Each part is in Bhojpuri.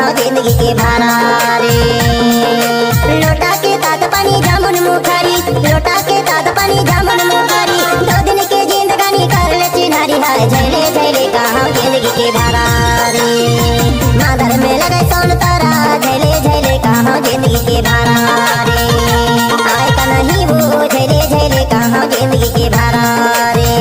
कहाँ जिंदगी के भारा रे। लोटा के तात पानी जामुन मुखारी, लोटा के तात पानी जामुन मुखारी, 2 दिन के जिंदगानी कर ले चिन्हारी है। झैले झैले कहाँ जिंदगी के भारा रे। मादर में लगे सोन तारा, झैले झैले कहाँ जिंदगी के भारा रे। आए का नहीं वो झैले झैले कहाँ जिंदगी के भारा रे।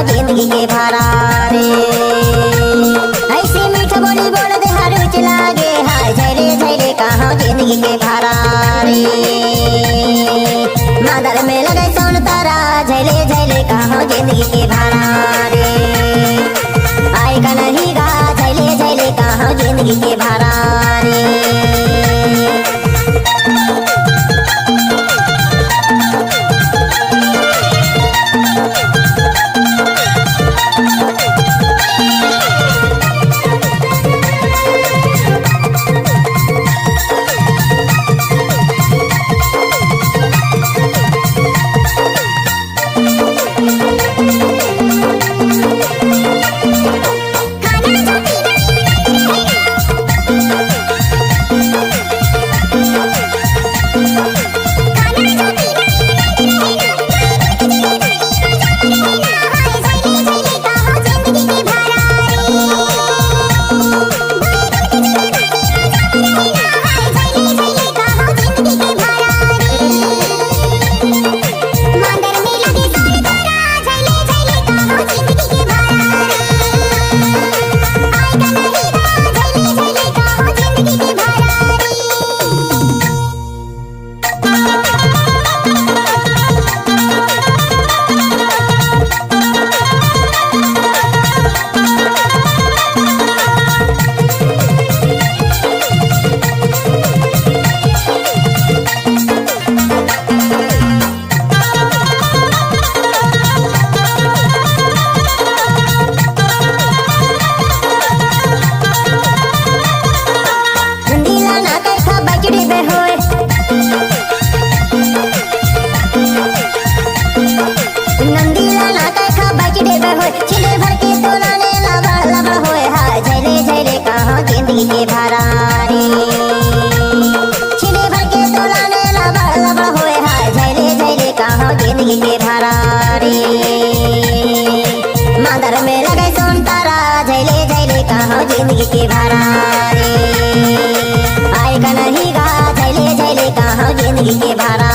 जिंदगी के भारा रे। ऐसी मीठ बोली बोल दे रुच लागे हाय। झैले झैले कहाँ जिंदगी के भारा रे। मादर में लगे सोन तारा, झैले झैले कहाँ जिंदगी के भारा रे। आए का नहीं गा झैले झैले कहाँ जिंदगी के भारा रे। के भारा रे। छिले भर के तोलाने लबड़ लबड़ होए हाय। झैले झैले कहाँ जिंदगी के भारा रे। मादर में लगे सोन तारा, झैले झैले कहाँ जिंदगी के भारा रे। आए का नहीं गा झैले झैले कहाँ जिंदगी के भारा